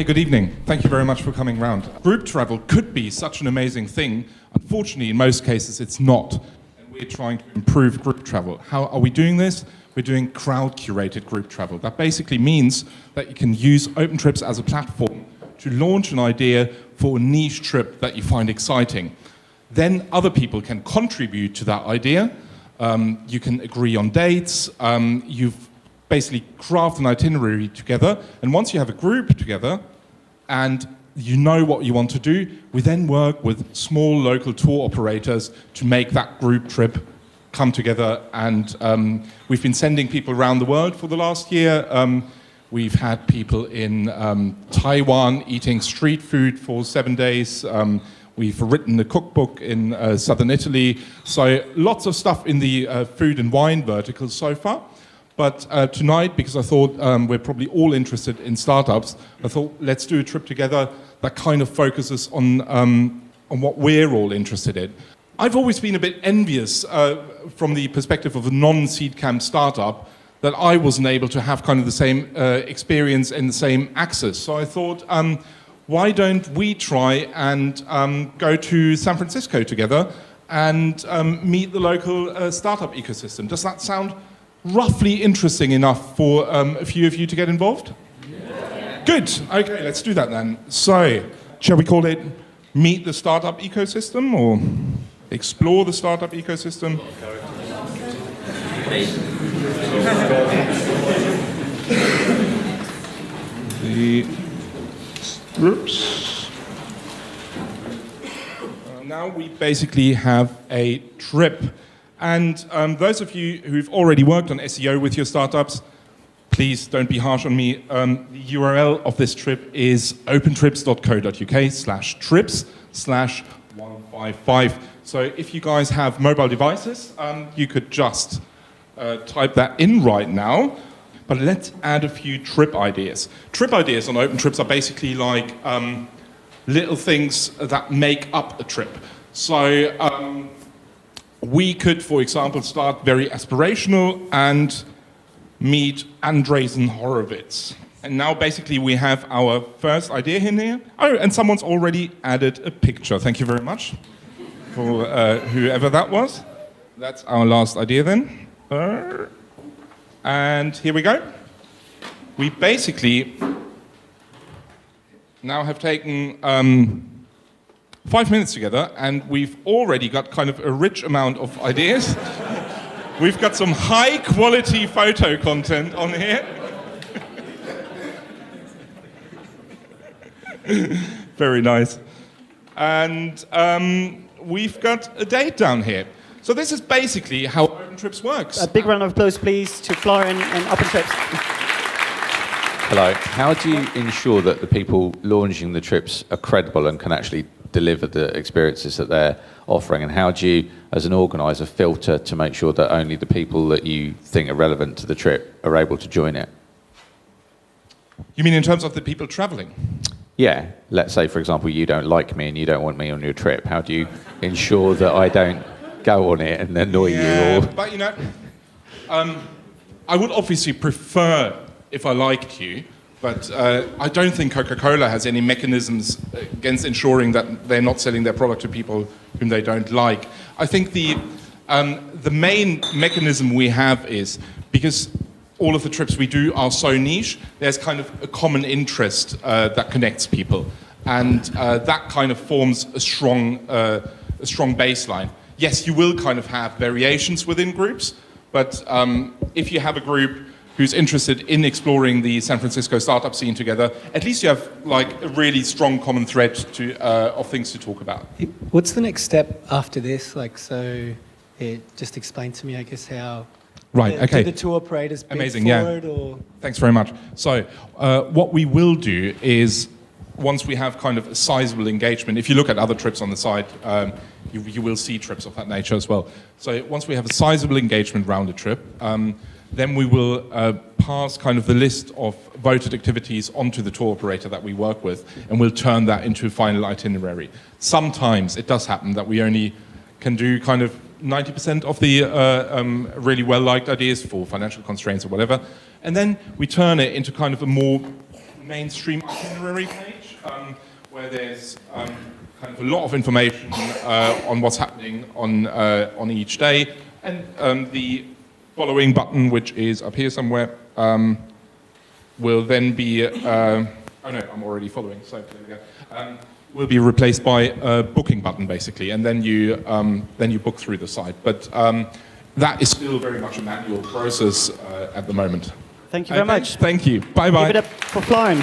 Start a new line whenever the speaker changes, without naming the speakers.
Hey, good evening. Thank you very much for coming round. Group travel could be such an amazing thing. Unfortunately, in most cases, it's not. And we're trying to improve group travel. How are we doing this? We're doing crowd-curated group travel. That basically means that you can use Opentrips as a platform to launch an idea for a niche trip that you find exciting. Then other people can contribute to that idea. You can agree on dates. You've basically craft an itinerary together, and once you have a group together and you know what you want to do, we then work with small local tour operators to make that group trip come together. And we've been sending people around the world for the last year. We've had people in Taiwan eating street food for 7 days. We've written a cookbook in southern Italy. So lots of stuff in the food and wine vertical so far. But tonight, because I thought we're probably all interested in startups, I thought let's do a trip together that kind of focuses on what we're all interested in. I've always been a bit envious from the perspective of a non-seed camp startup that I wasn't able to have kind of the same experience and the same access. So I thought, why don't we try and go to San Francisco together and meet the local startup ecosystem? Does that sound roughly interesting enough for a few of you to get involved? Yeah. Good. Okay, let's do that then. So, shall we call it Meet the Startup Ecosystem or Explore the Startup Ecosystem? Now we basically have a trip. And those of you who've already worked on SEO with your startups, please don't be harsh on me. The URL of this trip is opentrips.co.uk/trips/155. So if you guys have mobile devices, you could just type that in right now. But let's add a few trip ideas. Trip ideas on Opentrips are basically like little things that make up a trip. So we could, for example, start very aspirational and meet Andreessen Horowitz. And now basically we have our first idea in here. Oh, and someone's already added a picture. Thank you very much for whoever that was. That's our last idea then. And here we go. We basically now have taken 5 minutes together, and we've already got kind of a rich amount of ideas. We've got some high-quality photo content on here. Very nice. And we've got a date down here. So this is basically how Opentrips works.
A big round of applause, please, to Florian and Opentrips.
Hello. How do you ensure that the people launching the trips are credible and can actually deliver the experiences that they're offering? And how do you, as an organiser, filter to make sure that only the people that you think are relevant to the trip are able to join it?
You mean in terms of the people travelling?
Yeah. Let's say, for example, you don't like me and you don't want me on your trip. How do you ensure that I don't go on it and annoy you? Or...
But you know, I would obviously prefer if I liked you, but I don't think Coca-Cola has any mechanisms against ensuring that they're not selling their product to people whom they don't like. I think the main mechanism we have is, because all of the trips we do are so niche, there's kind of a common interest that connects people. And that kind of forms a strong baseline. Yes, you will kind of have variations within groups, but if you have a group who's interested in exploring the San Francisco startup scene together, at least you have like a really strong common thread of things to talk about.
What's the next step after this? Like, so just explain to me, I guess, how...
Right, okay.
Do the tour operators bid
Amazing,
forward,
yeah.
or...
Thanks very much. So what we will do is, once we have kind of a sizable engagement, if you look at other trips on the site, you will see trips of that nature as well. So once we have a sizable engagement around a trip, then we will pass kind of the list of voted activities onto the tour operator that we work with, and we'll turn that into a final itinerary. Sometimes it does happen that we only can do kind of 90% of the really well-liked ideas for financial constraints or whatever, and then we turn it into kind of a more mainstream itinerary page, where there's kind of a lot of information on what's happening on each day, and the following button, which is up here somewhere, will then be. Oh no, I'm already following. So there we go. Will be replaced by a booking button, basically, and then you book through the site. But that is still very much a manual process at the moment.
Thank you very
Okay,
much.
Thank you. Bye bye.
Give it up for Florian.